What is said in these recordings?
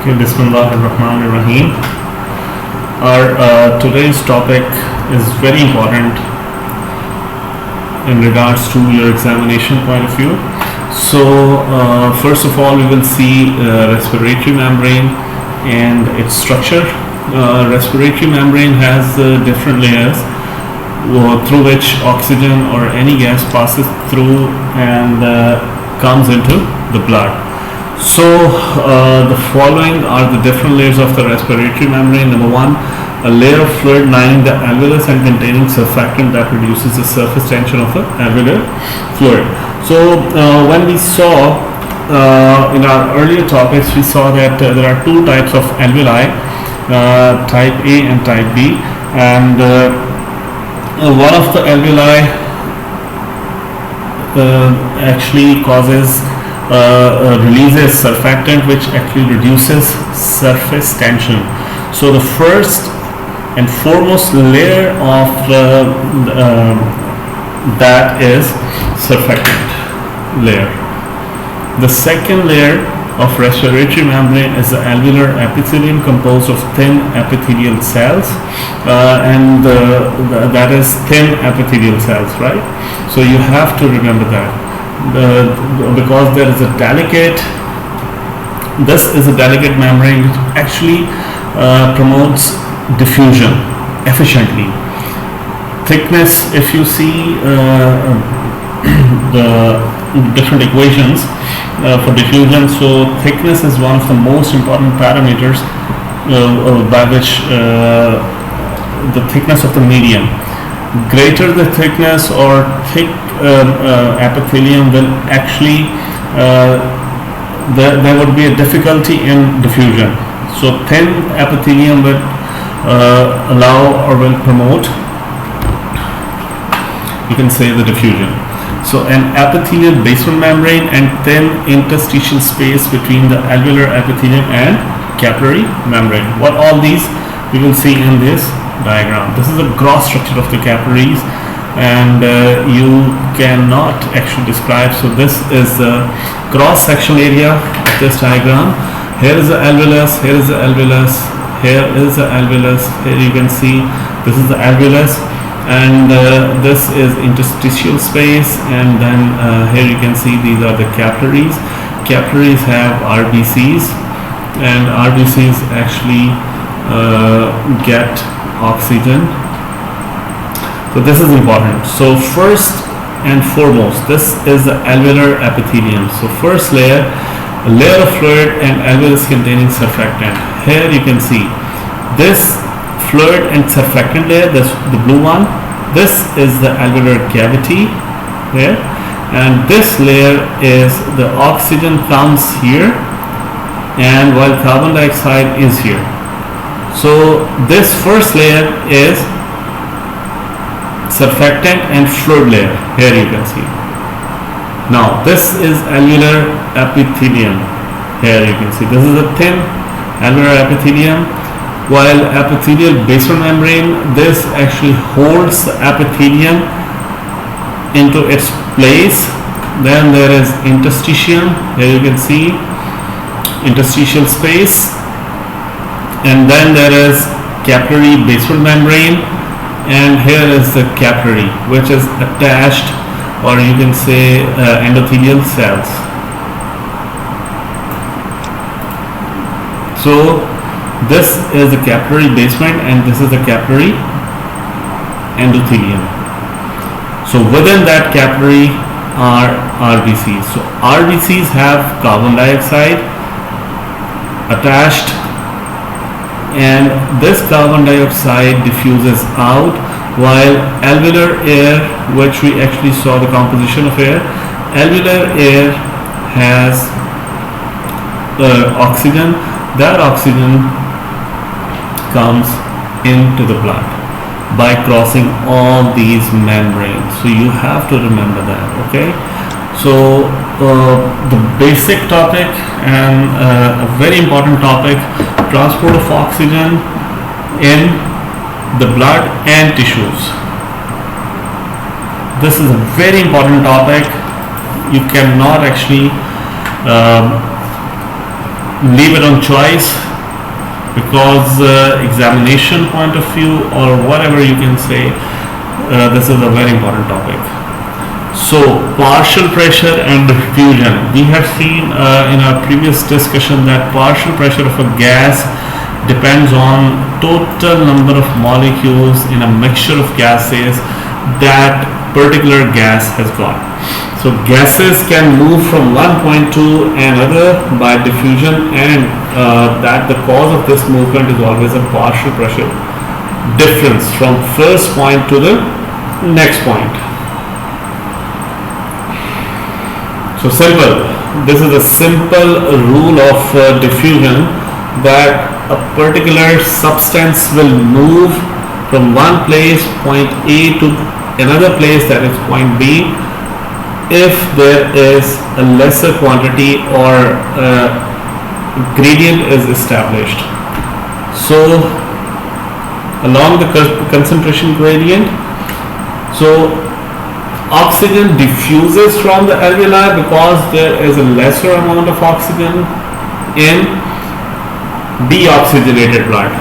Okay, Bismillahirrahmanirrahim. Our today's topic is very important in regards to your examination point of view. So, first of all, we will see respiratory membrane and its structure. Respiratory membrane has different layers through which oxygen or any gas passes through and comes into the blood. So the following are the different layers of the respiratory membrane. Number one, a layer of fluid lining the alveolus and containing surfactant that reduces the surface tension of the alveolar fluid. So when we saw in our earlier topics, we saw that there are two types of alveoli, type A and type B, and one of the alveoli actually causes releases surfactant, which actually reduces surface tension. So the first and foremost layer of that is surfactant layer. The second layer of respiratory membrane is the alveolar epithelium, composed of thin epithelial cells, and that is thin epithelial cells, right? So you have to remember that. Because there is a delicate, this is a delicate membrane which actually promotes diffusion efficiently. Thickness, if you see the different equations for diffusion, so thickness is one of the most important parameters by which the thickness of the medium. Greater the thickness or thick epithelium will actually there would be a difficulty in diffusion. So thin epithelium will allow or will promote, you can say, the diffusion. So an epithelial basement membrane and thin interstitial space between the alveolar epithelium and capillary membrane. What all these we will see in this diagram. This is a gross structure of the capillaries, and you cannot actually describe. So this is the cross sectional area of this diagram. Here is the alveolus, here is the alveolus, here is the alveolus, here you can see this is the alveolus, and this is interstitial space, and then here you can see these are the capillaries. Capillaries have RBCs, and RBCs actually get oxygen. So this is important. So first and foremost, this is the alveolar epithelium. So first layer, a layer of fluid and alveolus containing surfactant. Here you can see this fluid and surfactant layer, this the blue one, this is the alveolar cavity here, and this layer is the oxygen comes here, and while carbon dioxide is here. So this first layer is surfactant and fluid layer. Here you can see. Now this is alveolar epithelium. Here you can see this is a thin alveolar epithelium, while epithelial basement membrane, this actually holds the epithelium into its place. Then there is interstitium. Here you can see interstitial space. And then there is capillary basement membrane, and here is the capillary, which is attached, or you can say endothelial cells. So this is the capillary basement, and this is the capillary endothelium. So within that capillary are RBCs. So RBCs have carbon dioxide attached, and this carbon dioxide diffuses out, while alveolar air, which we actually saw the composition of air, alveolar air has oxygen. That oxygen comes into the blood by crossing all these membranes. So you have to remember that, okay? So the basic topic and a very important topic, transport of oxygen in the blood and tissues. This is a very important topic. You cannot actually leave it on choice, because examination point of view or whatever you can say, this is a very important topic. So partial pressure and diffusion. We have seen in our previous discussion that partial pressure of a gas depends on total number of molecules in a mixture of gases that particular gas has got. So gases can move from one point to another by diffusion, and that the cause of this movement is always a partial pressure difference from first point to the next point. So simple. This is a simple rule of diffusion, that a particular substance will move from one place, point A, to another place, that is point B, if there is a lesser quantity or gradient is established. So along the concentration gradient, so oxygen diffuses from the alveoli because there is a lesser amount of oxygen in deoxygenated blood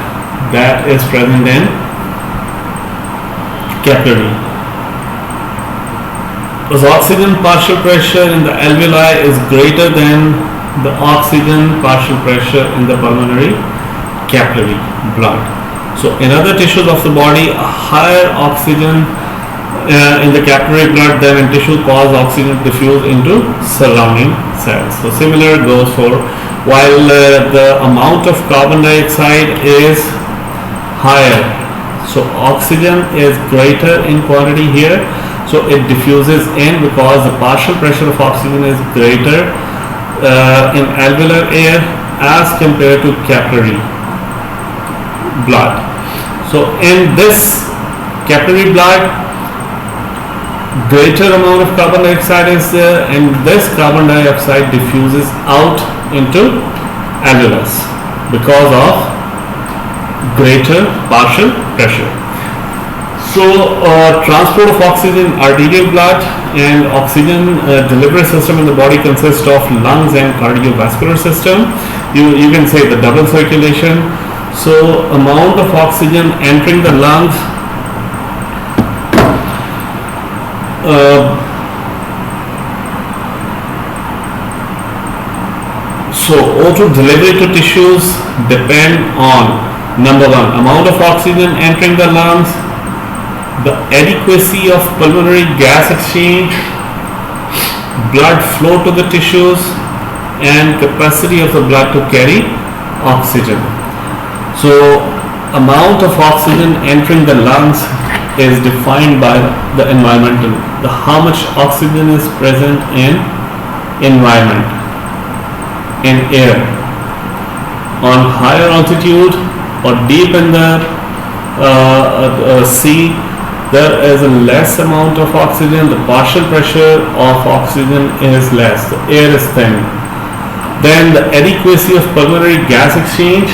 that is present in capillary. Because oxygen partial pressure in the alveoli is greater than the oxygen partial pressure in the pulmonary capillary blood. So in other tissues of the body, a higher oxygen in the capillary blood than in tissue cause oxygen diffuse into surrounding cells. So similar goes for, while the amount of carbon dioxide is higher, so oxygen is greater in quantity here, so it diffuses in because the partial pressure of oxygen is greater in alveolar air as compared to capillary blood. So in this capillary blood, greater amount of carbon dioxide is there, and this carbon dioxide diffuses out into alveolus because of greater partial pressure. So transport of oxygen in arterial blood and oxygen delivery system in the body consists of lungs and cardiovascular system. You can say the double circulation. So amount of oxygen entering the lungs so O2 delivery to tissues depend on, number one, amount of oxygen entering the lungs, the adequacy of pulmonary gas exchange, blood flow to the tissues, and capacity of the blood to carry oxygen. So amount of oxygen entering the lungs is defined by the environmental, how much oxygen is present in environment, in air. On higher altitude or deep in the sea, there is a less amount of oxygen, the partial pressure of oxygen is less, the air is thin. Then the adequacy of pulmonary gas exchange.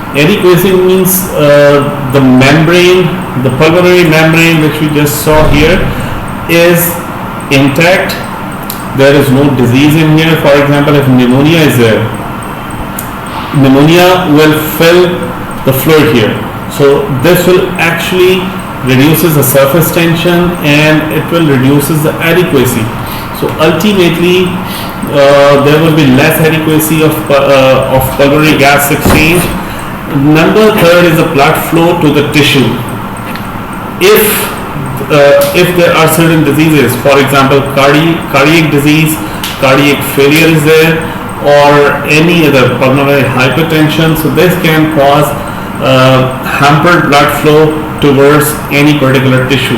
Adequacy means the membrane, the pulmonary membrane which we just saw here is intact. There is no disease in here. For example, if pneumonia is there, pneumonia will fill the fluid here. So this will actually reduces the surface tension and it will reduces the adequacy. So ultimately there will be less adequacy of pulmonary gas exchange. Number third is the blood flow to the tissue. If there are certain diseases, for example cardiac disease, cardiac failure is there, or any other pulmonary hypertension, so this can cause hampered blood flow towards any particular tissue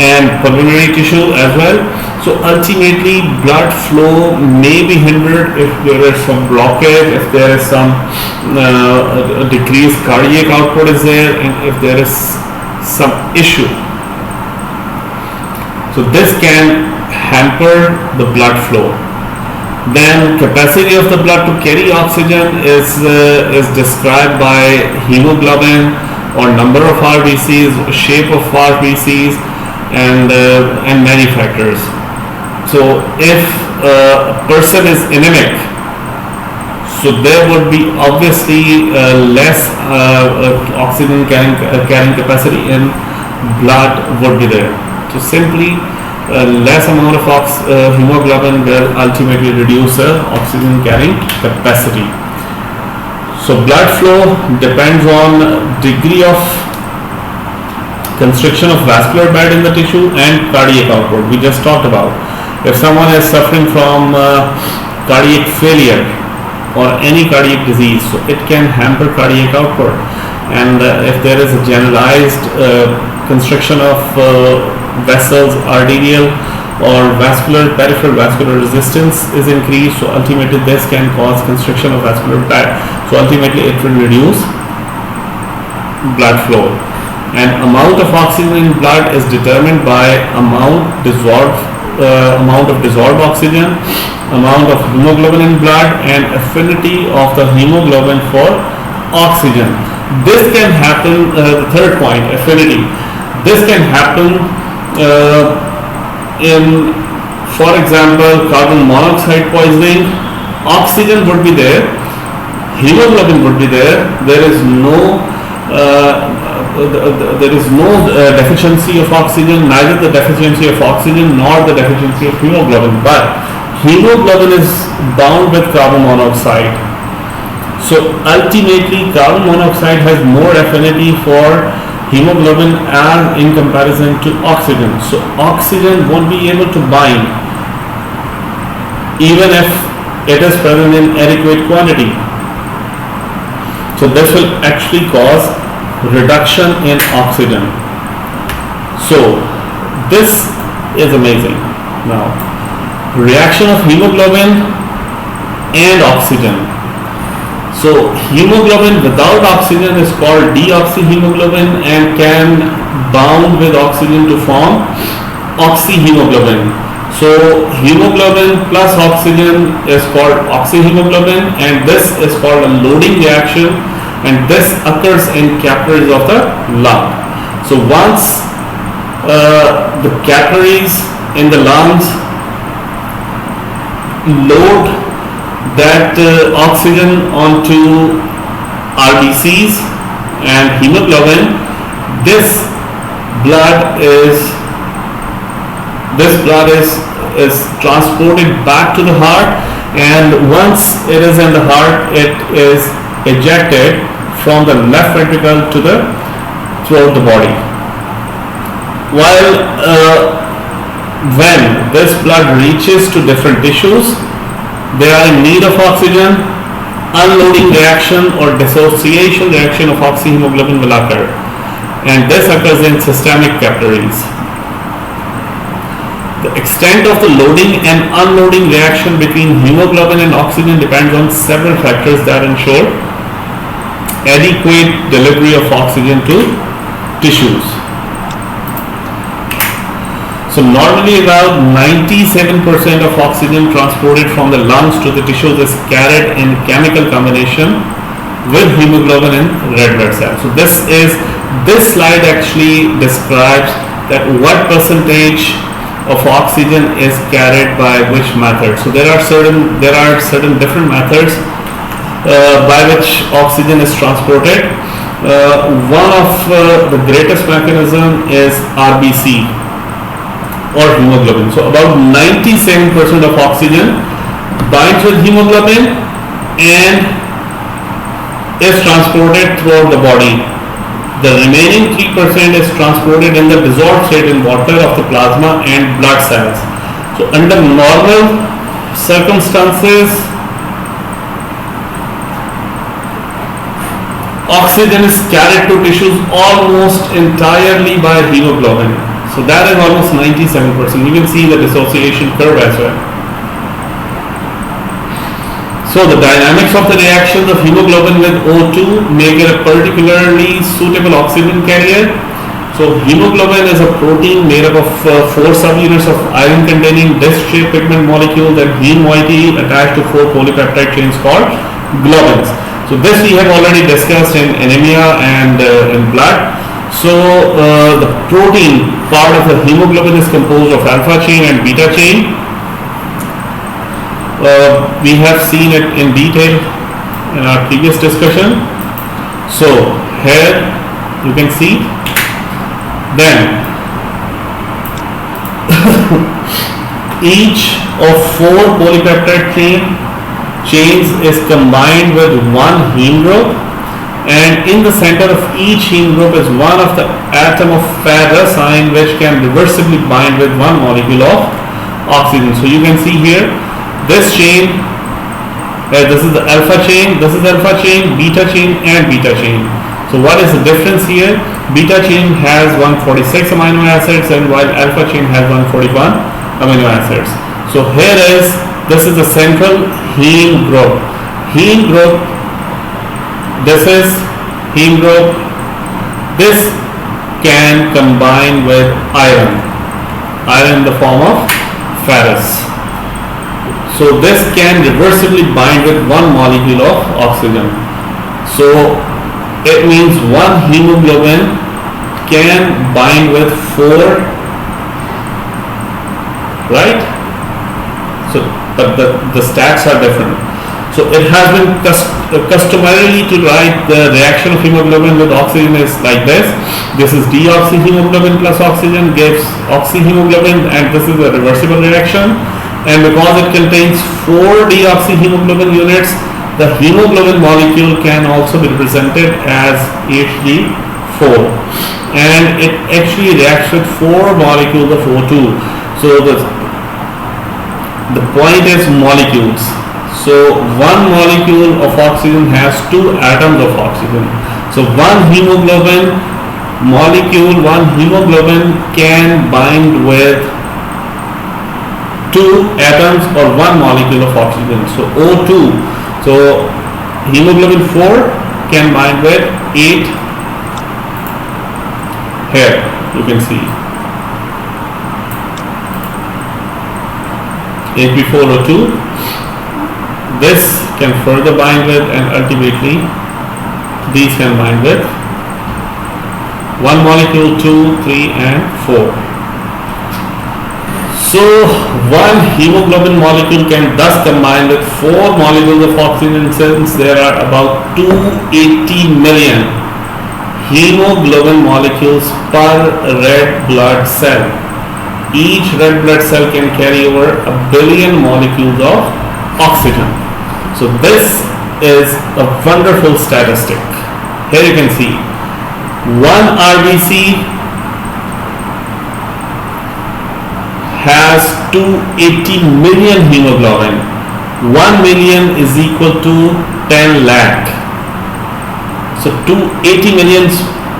and pulmonary tissue as well. So ultimately blood flow may be hindered if there is some blockage, if there is some decreased cardiac output is there, and if there is some issue. So this can hamper the blood flow. Then capacity of the blood to carry oxygen is described by hemoglobin or number of RBCs, shape of RBCs, and many factors. So if a person is anemic, so there would be obviously less oxygen carrying capacity in blood would be there. So simply less amount of hemoglobin will ultimately reduce the oxygen carrying capacity. So blood flow depends on degree of constriction of vascular bed in the tissue and cardiac output. We just talked about. If someone is suffering from cardiac failure or any cardiac disease, so it can hamper cardiac output. And if there is a generalized constriction of vessels, arterial or peripheral vascular resistance is increased, so ultimately this can cause constriction of vascular bed. So ultimately it will reduce blood flow. And amount of oxygen in blood is determined by amount of dissolved oxygen, amount of hemoglobin in blood, and affinity of the hemoglobin for oxygen. This can happen, the third point, affinity. This can happen in, for example, carbon monoxide poisoning. Oxygen would be there, hemoglobin would be there. There is no deficiency of oxygen, neither the deficiency of oxygen nor the deficiency of hemoglobin. But hemoglobin is bound with carbon monoxide. So ultimately, carbon monoxide has more affinity for hemoglobin as in comparison to oxygen. So oxygen won't be able to bind even if it is present in adequate quantity. So this will actually cause reduction in oxygen. So this is amazing. Now, reaction of hemoglobin and oxygen. So hemoglobin without oxygen is called deoxyhemoglobin and can bound with oxygen to form oxyhemoglobin. So hemoglobin plus oxygen is called oxyhemoglobin, and this is called a loading reaction, and this occurs in capillaries of the lung. So once the capillaries in the lungs load that oxygen onto RBCs and hemoglobin, this blood is transported back to the heart, and once it is in the heart, it is ejected from the left ventricle to the throughout the body. While when this blood reaches to different tissues, they are in need of oxygen, unloading reaction or dissociation reaction of oxyhemoglobin will occur, and this occurs in systemic capillaries. The extent of the loading and unloading reaction between hemoglobin and oxygen depends on several factors that ensure adequate delivery of oxygen to tissues. So normally about 97% of oxygen transported from the lungs to the tissues is carried in chemical combination with hemoglobin in red blood cells. So this slide actually describes that what percentage of oxygen is carried by which method. So there are certain different methods by which oxygen is transported. One of the greatest mechanism is RBC or hemoglobin. So about 97% of oxygen binds with hemoglobin and is transported throughout the body. The remaining 3% is transported in the dissolved state in water of the plasma and blood cells. So under normal circumstances, oxygen is carried to tissues almost entirely by hemoglobin. So that is almost 97%. You can see the dissociation curve as well. So the dynamics of the reactions of hemoglobin with O2 make it a particularly suitable oxygen carrier. So hemoglobin is a protein made up of 4 subunits of iron-containing disc-shaped pigment molecules and heme moiety attached to 4 polypeptide chains called globins. So this we have already discussed in anemia and in blood. So the protein part of the hemoglobin is composed of alpha chain and beta chain. We have seen it in detail in our previous discussion. So here you can see. Then each of 4 polypeptide chains is combined with one heme group, and in the center of each heme group is one of the atom of ferrocene, which can reversibly bind with one molecule of oxygen. So you can see here this chain, this is the alpha chain, this is alpha chain, beta chain and beta chain. So what is the difference here? Beta chain has 146 amino acids, and while alpha chain has 141 amino acids. So this is the central heme group. Heme group, this is heme group. This can combine with iron in the form of ferrous. So this can reversibly bind with one molecule of oxygen. So it means one hemoglobin can bind with 4, right? So, but the stats are different. So it has been customarily to write the reaction of hemoglobin with oxygen is like this. This is deoxyhemoglobin plus oxygen gives oxyhemoglobin, and this is a reversible reaction. And because it contains 4 deoxyhemoglobin units, the hemoglobin molecule can also be represented as Hg4, and it actually reacts with 4 molecules of O2. So the point is molecules. So one molecule of oxygen has 2 atoms of oxygen. So one hemoglobin molecule, one hemoglobin can bind with 2 atoms or 1 molecule of oxygen. So O2. So hemoglobin 4 can bind with 8. Here you can see 8B4O2. This can further bind with, and ultimately these can bind with 1 molecule, 2, 3 and 4. So one hemoglobin molecule can thus combine with 4 molecules of oxygen, since there are about 280 million hemoglobin molecules per red blood cell. Each red blood cell can carry over 1 billion molecules of oxygen. So this is a wonderful statistic. Here you can see 1 RBC has 280 million hemoglobin. 1 million is equal to 10 lakh. So 280 million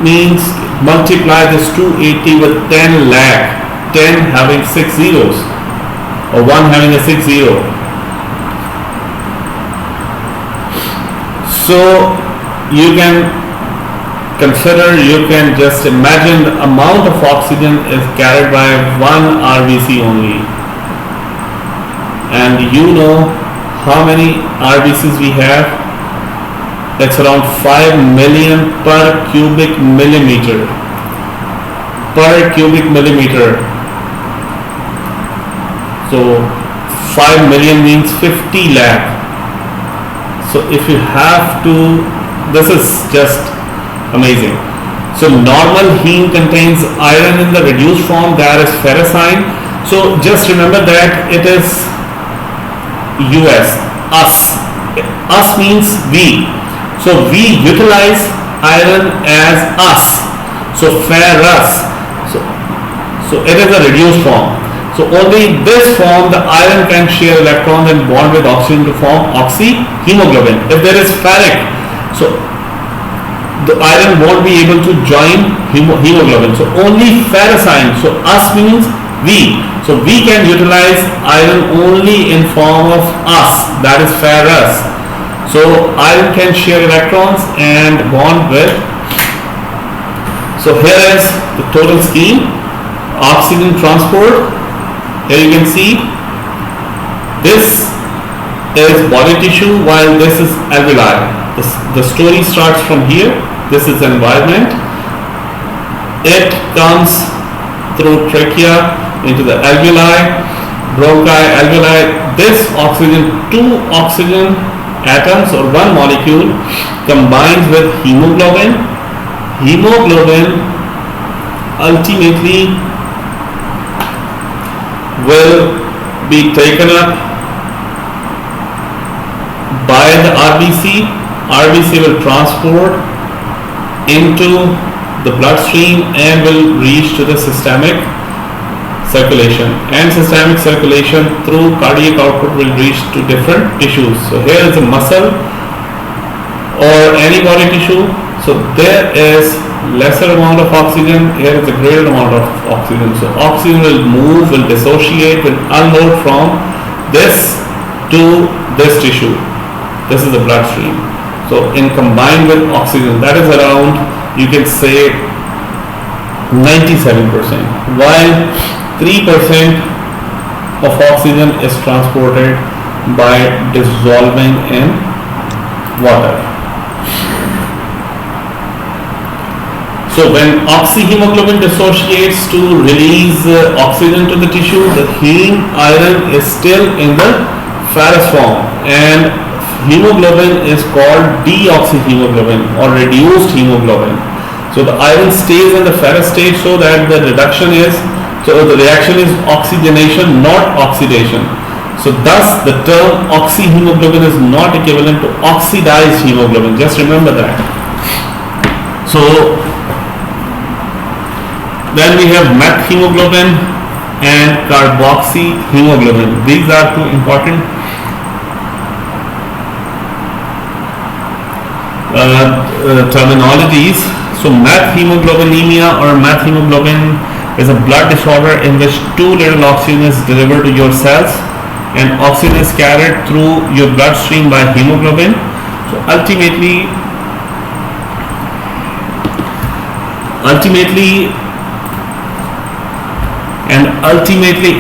means multiply this 280 with 10 lakh, 10 having 6 zeros or 1 having a 6 zero. So you can consider, you can just imagine the amount of oxygen is carried by 1 RBC only, and you know how many RBCs we have. It's around 5 million per cubic millimeter. So 5 million means 50 lakh. So if you have to, this is just amazing. So normal heme contains iron in the reduced form, that is ferrocene. So just remember that it is us. Us means we. So we utilize iron as us. So ferrous. So it is a reduced form. So only this form, the iron can share electrons and bond with oxygen to form oxyhemoglobin. If there is ferric, so the iron won't be able to join hemoglobin. So only ferrocene. So us means we. So we can utilize iron only in form of us, that is ferrous. So iron can share electrons and bond with. So here is the total scheme. Oxygen transport. Here you can see this is body tissue, while this is alveoli. The story starts from here. This is environment. It comes through trachea into the alveoli. bronchi, alveoli. This oxygen, two oxygen atoms or one molecule combines with hemoglobin. Hemoglobin ultimately will be taken up by the RBC. RBC will transport into the bloodstream and will reach to the systemic circulation, and systemic circulation through cardiac output will reach to different tissues. So here is a muscle or any body tissue, so there is lesser amount of oxygen, here is a greater amount of oxygen. So oxygen will move, will dissociate, will unload from this to this tissue. This is the bloodstream. So in combined with oxygen, that is around, you can say 97%, while 3% of oxygen is transported by dissolving in water. So when oxyhemoglobin dissociates to release oxygen to the tissue, the heme iron is still in the ferrous form, and hemoglobin is called deoxyhemoglobin or reduced hemoglobin. So the iron stays in the ferrous state, so that the reaction is oxygenation, not oxidation. So thus the term oxyhemoglobin is not equivalent to oxidized hemoglobin. Just remember that. So then we have methemoglobin and carboxyhemoglobin. These are two important terminologies. So methemoglobinemia or methemoglobin is a blood disorder in which too little oxygen is delivered to your cells, and oxygen is carried through your bloodstream by hemoglobin. So ultimately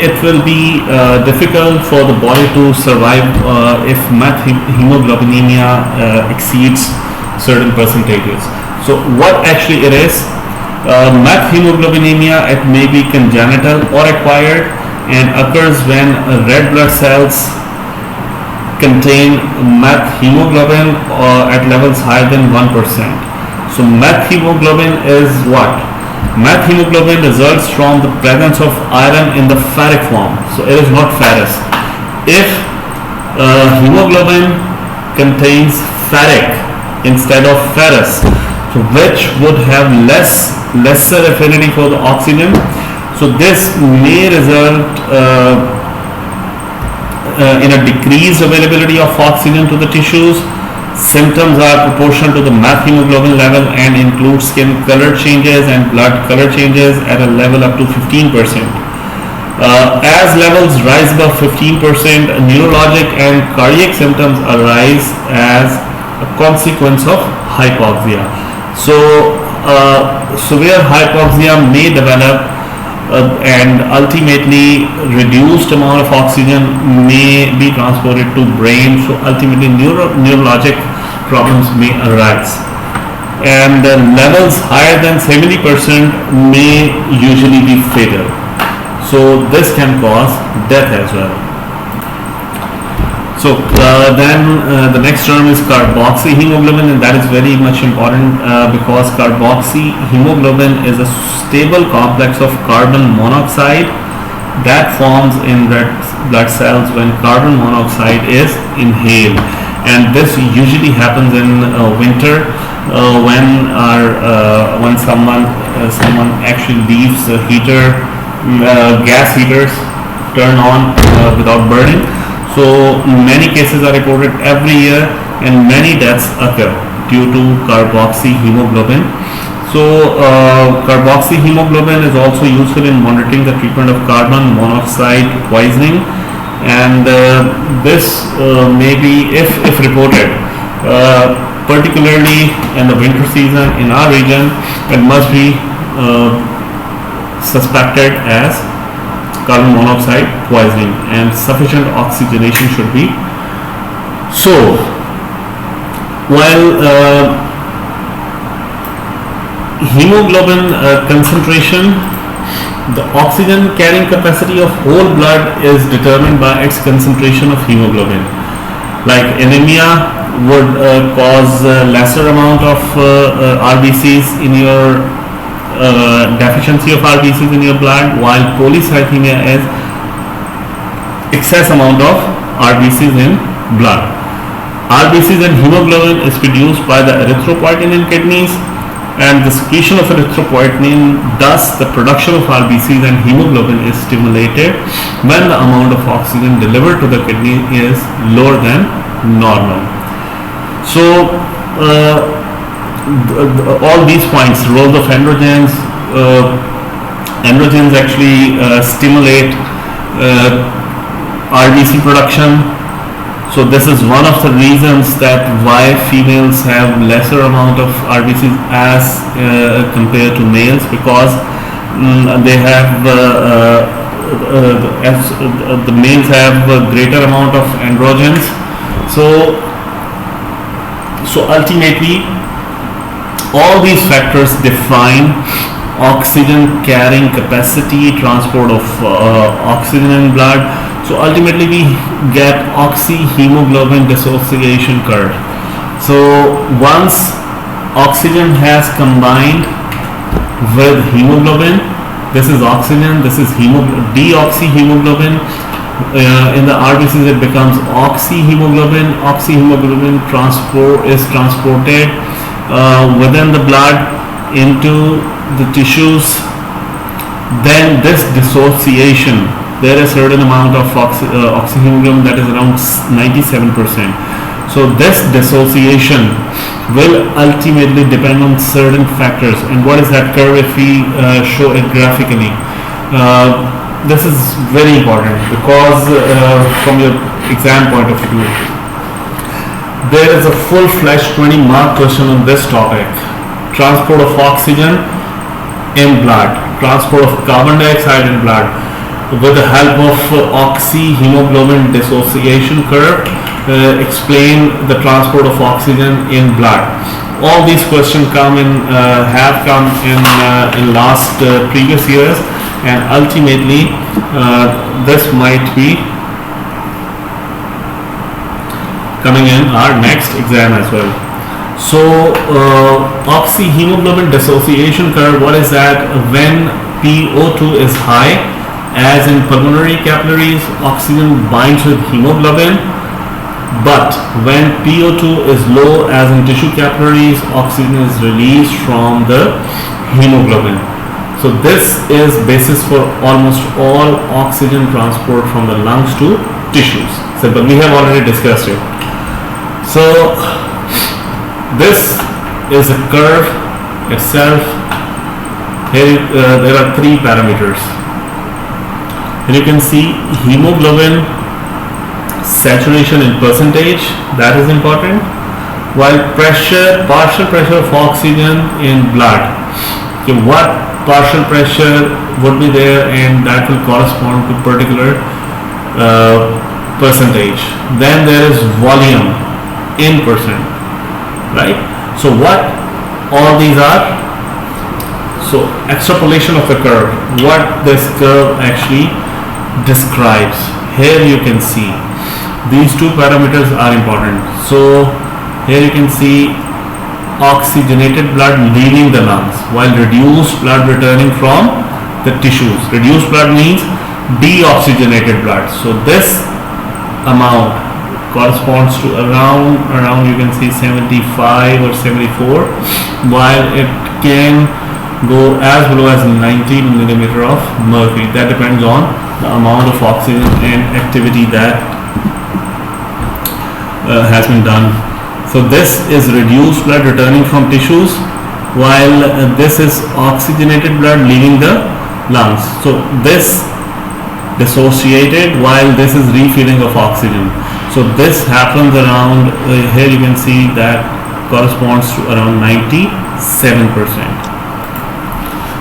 it will be difficult for the body to survive if methemoglobinemia exceeds certain percentages. So what actually it is? Methemoglobinemia, it may be congenital or acquired and occurs when red blood cells contain methemoglobin at levels higher than 1%. So methemoglobin is what? Methemoglobin results from the presence of iron in the ferric form. So it is not ferrous. If hemoglobin contains ferric instead of ferrous, so which would have lesser affinity for the oxygen, so this may result in a decreased availability of oxygen to the tissues. Symptoms are proportional to the methemoglobin level and include skin color changes and blood color changes at a level up to 15%. As levels rise above 15%, neurologic and cardiac symptoms arise as a consequence of hypoxia. So severe hypoxia may develop and ultimately reduced amount of oxygen may be transported to brain, so ultimately neurologic problems may arise, and levels higher than 70% may usually be fatal, so this can cause death as well. So then the next term is carboxyhemoglobin, and that is very much important because carboxyhemoglobin is a stable complex of carbon monoxide that forms in red blood cells when carbon monoxide is inhaled, and this usually happens in winter when someone actually leaves the heater, gas heaters turn on without burning. So many cases are reported every year and many deaths occur due to carboxyhemoglobin. So carboxyhemoglobin is also useful in monitoring the treatment of carbon monoxide poisoning, and this may be, if reported, particularly in the winter season in our region, it must be suspected as carbon monoxide poisoning, and sufficient oxygenation should be. So while hemoglobin concentration The oxygen carrying capacity of whole blood is determined by its concentration of hemoglobin. Like anemia would cause lesser amount of RBCs in your deficiency of RBCs in your blood, while polycythemia is excess amount of RBCs in blood. RBCs and hemoglobin is produced by the erythropoietin in kidneys, and the secretion of erythropoietin, thus the production of RBCs and hemoglobin is stimulated when the amount of oxygen delivered to the kidney is lower than normal. So all these points, roles of androgens, androgens actually stimulate RBC production. So this is one of the reasons that why females have lesser amount of RBCs as compared to males, because they have the males have a greater amount of androgens. So ultimately all these factors define oxygen carrying capacity, transport of oxygen in blood. So ultimately we get oxyhemoglobin dissociation curve. So once oxygen has combined with hemoglobin, this is oxygen, this is deoxyhemoglobin. In the RBCs it becomes oxyhemoglobin. Oxyhemoglobin is transported within the blood into the tissues. Then this dissociation, there is a certain amount of oxyhemoglobin that is around 97%. So this dissociation will ultimately depend on certain factors. And what is that curve if we show it graphically? This is very important because from your exam point of view, there is a full-fledged 20-mark question on this topic. Transport of oxygen in blood, transport of carbon dioxide in blood, with the help of oxyhemoglobin dissociation curve, explain the transport of oxygen in blood. All these questions have come in last previous years, and ultimately this might be coming in our next exam as well. So oxyhemoglobin dissociation curve, what is that? When PO2 is high, as in pulmonary capillaries, oxygen binds with hemoglobin, but when PO2 is low, as in tissue capillaries, oxygen is released from the hemoglobin. So this is basis for almost all oxygen transport from the lungs to tissues. So, but we have already discussed it. So this is a curve itself. Here there are three parameters. Here you can see hemoglobin saturation in percentage, that is important, while pressure, partial pressure of oxygen in blood. So what partial pressure would be there, and that will correspond to particular percentage. Then there is volume in percent, right? So what all these are? So extrapolation of the curve, what this curve actually describes. Here you can see these two parameters are important. So here you can see oxygenated blood leaving the lungs, while reduced blood returning from the tissues. Reduced blood means deoxygenated blood. So this amount corresponds to around you can see 75 or 74, while it can go as below as 19 millimeter of mercury. That depends on the amount of oxygen and activity that has been done. So this is reduced blood returning from tissues, while this is oxygenated blood leaving the lungs. So this dissociated, while this is refilling of oxygen. So this happens around here you can see that corresponds to around 97%.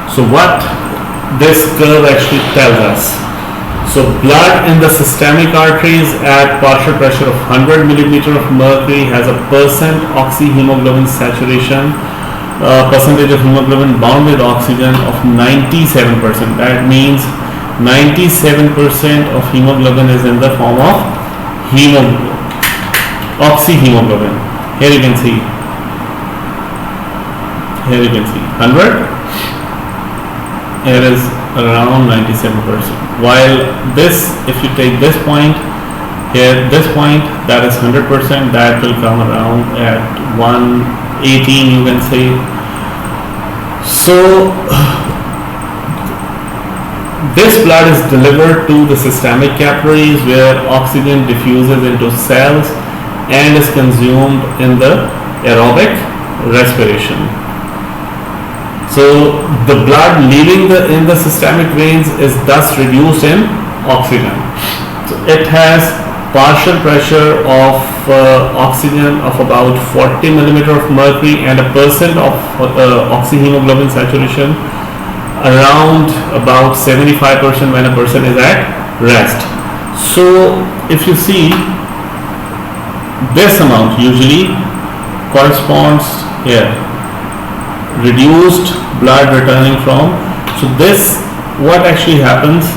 So what this curve actually tells us? So blood in the systemic arteries at partial pressure of 100 millimeter of mercury has a % oxyhemoglobin saturation percentage of hemoglobin bound with oxygen of 97%. That means 97% of hemoglobin is in the form of oxyhemoglobin. Here you can see. 100. Here is around 97%. While this, if you take this point here, this point, that is 100%, that will come around at 118, you can say. So this blood is delivered to the systemic capillaries where oxygen diffuses into cells and is consumed in the aerobic respiration. So the blood leaving in the systemic veins is thus reduced in oxygen. So it has partial pressure of oxygen of about 40 millimeter of mercury and a percent of oxyhemoglobin saturation around about 75% when a person is at rest. So if you see, this amount usually corresponds here, reduced blood returning from. So this, what actually happens,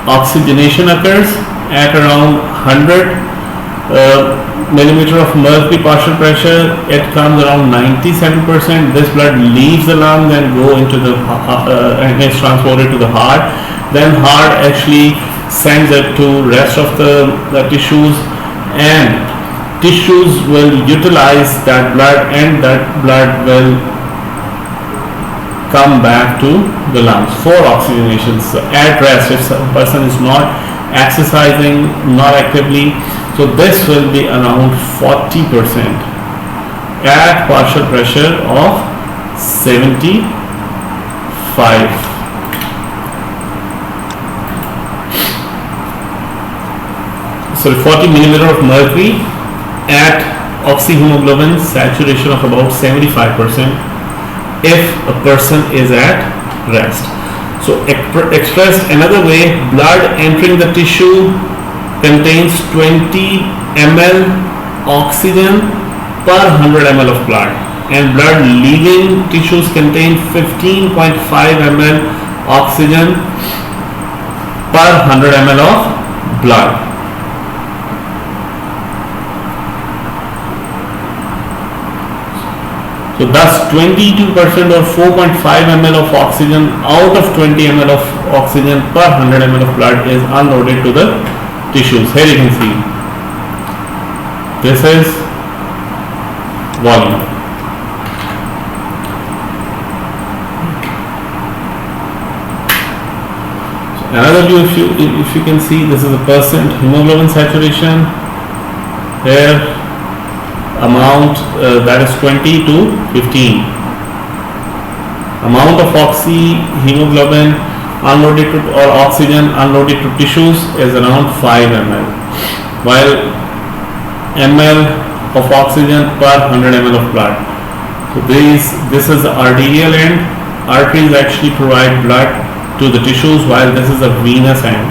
oxygenation occurs at around 100 millimeter of mercury partial pressure. It comes around 97%. This blood leaves the lung, then go into the and is transported to the heart. Then heart actually sends it to rest of the tissues, and tissues will utilize that blood, and that blood will come back to the lungs for oxygenation. So at rest, if a person is not exercising, not actively, so this will be around 40% at partial pressure of 75. So 40 millimeter of mercury at oxyhemoglobin saturation of about 75% if a person is at rest. So expressed another way, blood entering the tissue contains 20 ml oxygen per 100 ml of blood, and blood leaving tissues contain 15.5 ml oxygen per 100 ml of blood. So thus 22% or 4.5 ml of oxygen out of 20 ml of oxygen per 100 ml of blood is unloaded to the tissues. Here you can see, this is volume. So another view, if you can see, this is a percent hemoglobin saturation. Here amount that is 20 to 15. Amount of oxyhemoglobin unloaded to, or oxygen unloaded to tissues is around 5 ml, while ml of oxygen per 100 ml of blood. So this is the arterial end. Arteries actually provide blood to the tissues, while this is a venous end.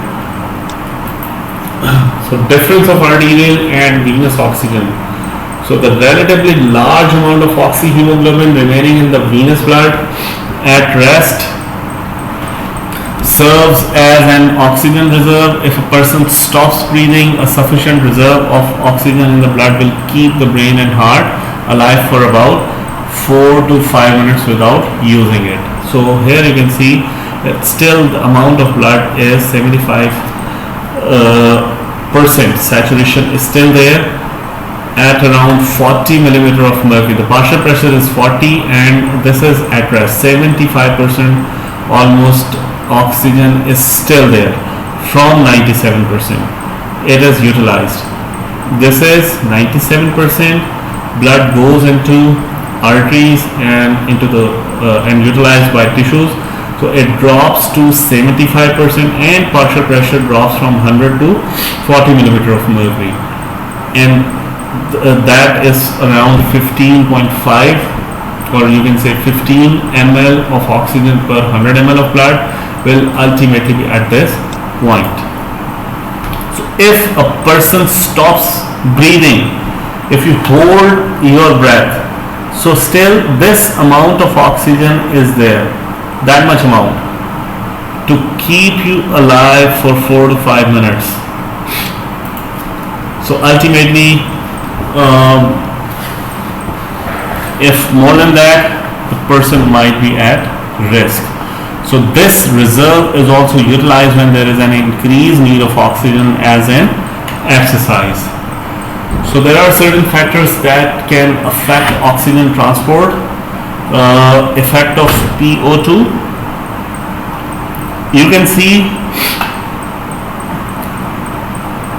So difference of arterial and venous oxygen. So the relatively large amount of oxyhemoglobin remaining in the venous blood at rest serves as an oxygen reserve. If a person stops breathing, a sufficient reserve of oxygen in the blood will keep the brain and heart alive for about 4 to 5 minutes without using it. So here you can see that still the amount of blood is 75% saturation is still there at around 40 millimeter of mercury. The partial pressure is 40, and this is at rest. 75% almost oxygen is still there from 97%. It is utilized. This is 97%. Blood goes into arteries and into the and utilized by tissues. So it drops to 75%, and partial pressure drops from 100 to 40 millimeter of mercury, and that is around 15.5, or you can say 15 ml of oxygen per 100 ml of blood will ultimately be at this point. So if a person stops breathing, if you hold your breath So still this amount of oxygen is there, that much amount, to keep you alive for 4 to 5 minutes. So ultimately, if more than that, the person might be at risk. So this reserve is also utilized when there is an increased need of oxygen, as in exercise. So there are certain factors that can affect oxygen transport. Effect of PO2. You can see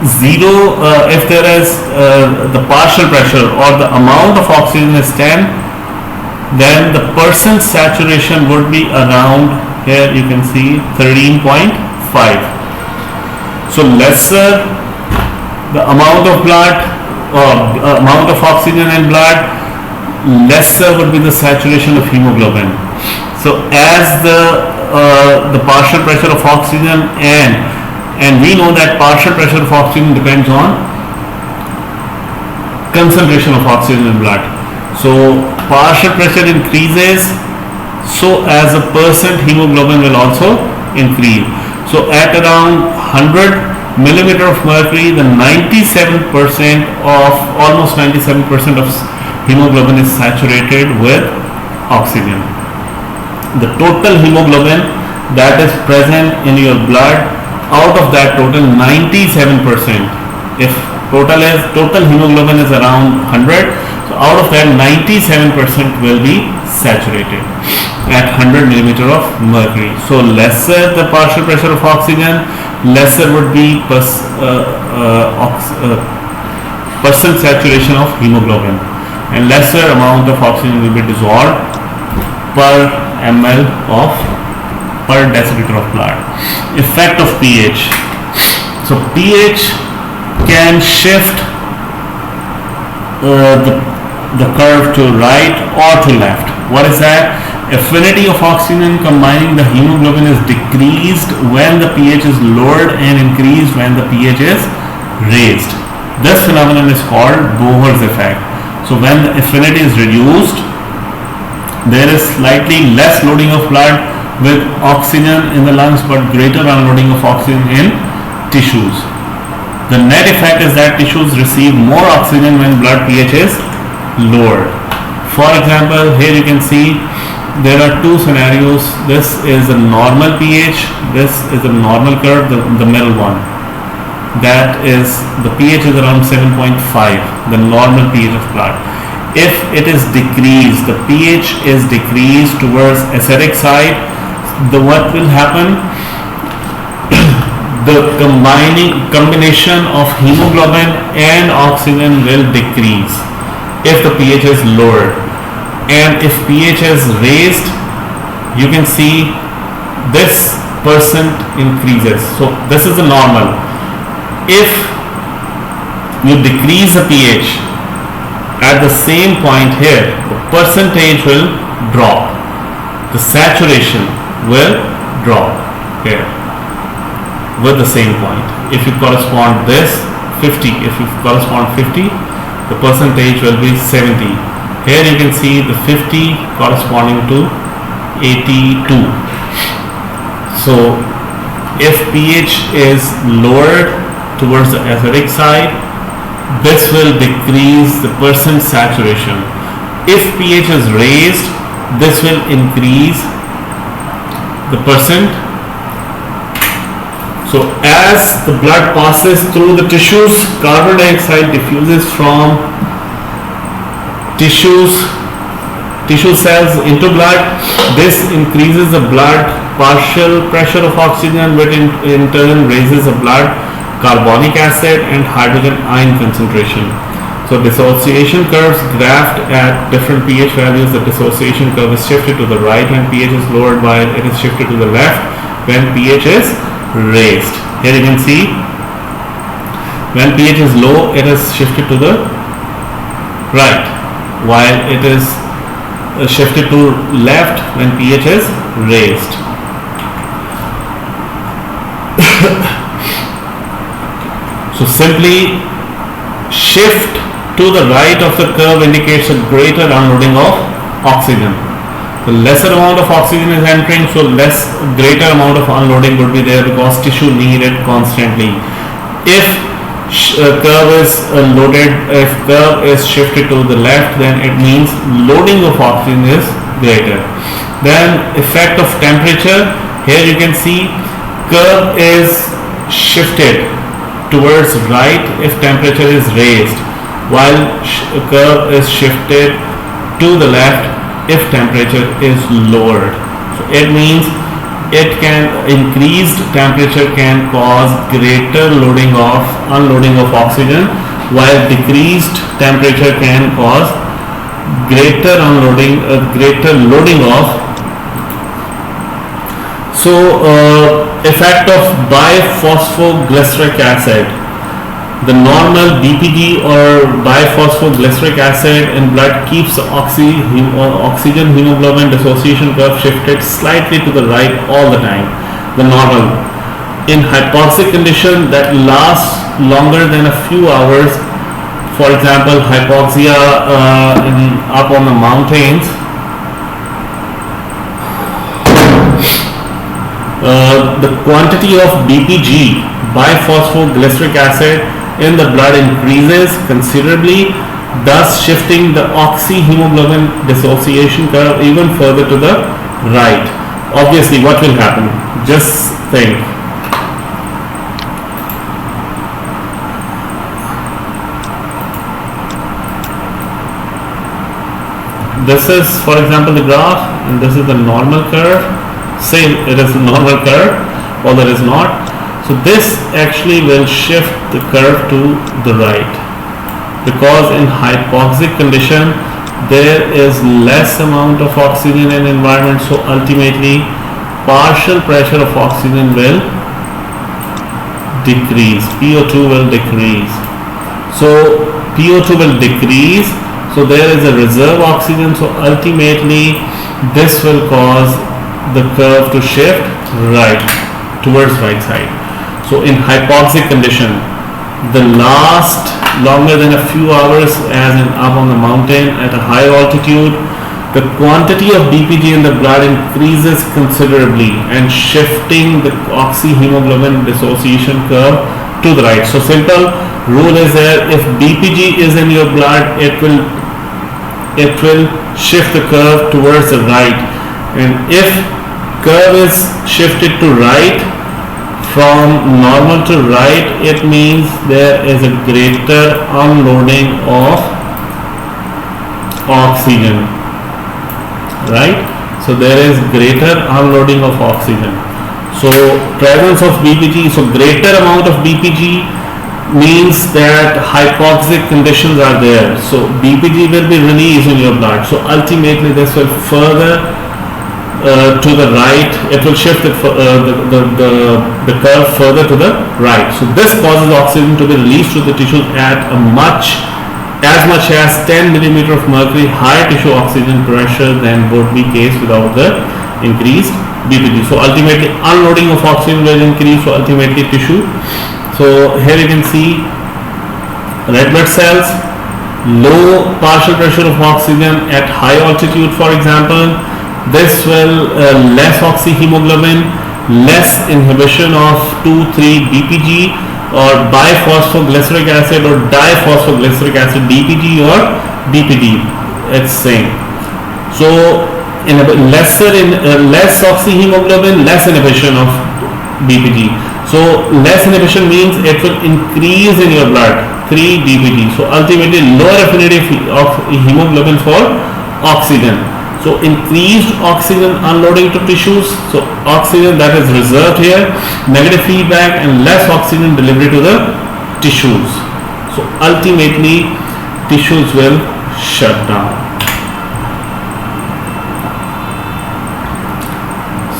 zero if there is the partial pressure or the amount of oxygen is 10, then the person's saturation would be around, here you can see 13.5. So lesser the amount of blood or amount of oxygen in blood, lesser would be the saturation of hemoglobin. So as the partial pressure of oxygen, and we know that partial pressure of oxygen depends on concentration of oxygen in blood. So partial pressure increases, so as a percent hemoglobin will also increase. So at around 100 millimeter of mercury, the 97% of almost 97% of hemoglobin is saturated with oxygen. The total hemoglobin that is present in your blood, out of that total 97%, if total hemoglobin is around 100, so out of that 97% will be saturated at 100 millimeter of mercury. So lesser the partial pressure of oxygen, lesser would be percent saturation of hemoglobin, and lesser amount of oxygen will be dissolved per ml of per deciliter of blood. Effect of pH. So pH can shift the curve to right or to left. What is that? Affinity of oxygen combining the hemoglobin is decreased when the pH is lowered and increased when the pH is raised. This phenomenon is called Bohr's effect. So when the affinity is reduced, there is slightly less loading of blood with oxygen in the lungs, but greater unloading of oxygen in tissues. The net effect is that tissues receive more oxygen when blood pH is lowered. For example, here you can see there are two scenarios. This is a normal pH, this is a normal curve, the middle one. That is, the pH is around 7.5, the normal pH of blood. If it is decreased, the pH is decreased towards acidic side, what will happen? The combination of hemoglobin and oxygen will decrease if the pH is lowered. And if pH is raised, you can see this percent increases. So this is the normal. If you decrease the pH at the same point here, the percentage will drop. The saturation will drop here with the same point. If you correspond this 50, if you correspond 50, the percentage will be 70. Here you can see the 50 corresponding to 82. So if pH is lowered towards the acidic side, this will decrease the percent saturation. If pH is raised, this will increase the percent. So as the blood passes through the tissues, carbon dioxide diffuses from tissue cells into blood. This increases the blood partial pressure of oxygen, which in turn raises the blood carbonic acid and hydrogen ion concentration. So dissociation curves graphed at different pH values. The dissociation curve is shifted to the right when pH is lowered, while it is shifted to the left when pH is raised. Here you can see when pH is low, it is shifted to the right, while it is shifted to left when pH is raised. So simply shift to the right of the curve indicates a greater unloading of oxygen. The lesser amount of oxygen is entering, so greater amount of unloading would be there because tissue need it constantly. If curve is shifted to the left, then it means loading of oxygen is greater. Then effect of temperature. Here you can see curve is shifted towards right if temperature is raised, while curve is shifted to the left if temperature is lowered. So it means increased temperature can cause greater unloading of oxygen, while decreased temperature can cause greater loading of. Effect of biphosphoglyceric acid. The normal BPG or biphosphoglyceric acid in blood keeps the oxygen hemoglobin dissociation curve shifted slightly to the right all the time. The normal. In hypoxic condition that lasts longer than a few hours, for example hypoxia up on the mountains, the quantity of BPG, biphosphoglyceric acid, in the blood increases considerably, thus shifting the oxyhemoglobin dissociation curve even further to the right. Obviously, what will happen? Just think. This is, for example, the graph, and this is the normal curve. Say it is a normal curve, although it is not. So this actually will shift the curve to the right, because in hypoxic condition there is less amount of oxygen in environment, so ultimately partial pressure of oxygen will decrease, PO2 will decrease. So PO2 will decrease, so there is a reserve oxygen, so ultimately this will cause the curve to shift right towards right side. So in hypoxic condition, the last longer than a few hours, as in up on the mountain at a high altitude, the quantity of BPG in the blood increases considerably and shifting the oxyhemoglobin dissociation curve to the right. So simple rule is there: if BPG is in your blood, it will shift the curve towards the right, and if curve is shifted to right from normal to right, it means there is a greater unloading of oxygen, right? So there is greater unloading of oxygen. So presence of BPG, so greater amount of BPG means that hypoxic conditions are there, so BPG will be released in your blood, so ultimately this will further to the right, it will shift the curve further to the right. So this causes oxygen to be released to the tissues at as much as 10 millimeter of mercury higher tissue oxygen pressure than would be case without the increased BPG. So ultimately unloading of oxygen will increase, so ultimately tissue. So here you can see red blood cells, low partial pressure of oxygen at high altitude, for example. This will less oxyhemoglobin, less inhibition of 2,3 BPG or biphosphoglyceric acid or diphosphoglyceric acid, DPG or BPD, it's same. So less oxyhemoglobin, less inhibition of BPG. So less inhibition means it will increase in your blood 3 BPG. So ultimately lower affinity of hemoglobin for oxygen. So increased oxygen unloading to tissues, so oxygen that is reserved here, negative feedback, and less oxygen delivery to the tissues. So ultimately tissues will shut down.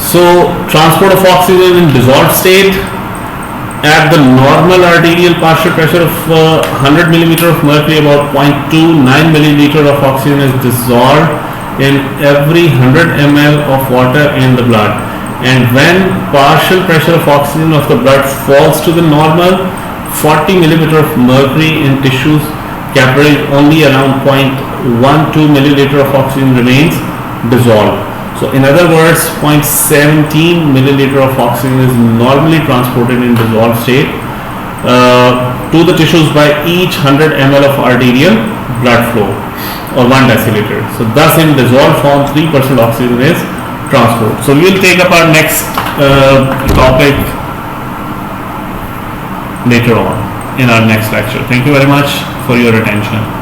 So transport of oxygen in dissolved state at the normal arterial partial pressure of 100 millimeter of mercury, about 0.29 milliliter of oxygen is dissolved in every 100 ml of water in the blood, and when partial pressure of oxygen of the blood falls to the normal, 40 millimeter of mercury in tissues capillary only around 0.12 milliliter of oxygen remains dissolved. So in other words, 0.17 milliliter of oxygen is normally transported in dissolved state to the tissues by each 100 ml of arterial blood flow, or 1 deciliter. So thus in dissolved form 3% oxygen is transported. So we will take up our next topic later on in our next lecture. Thank you very much for your attention.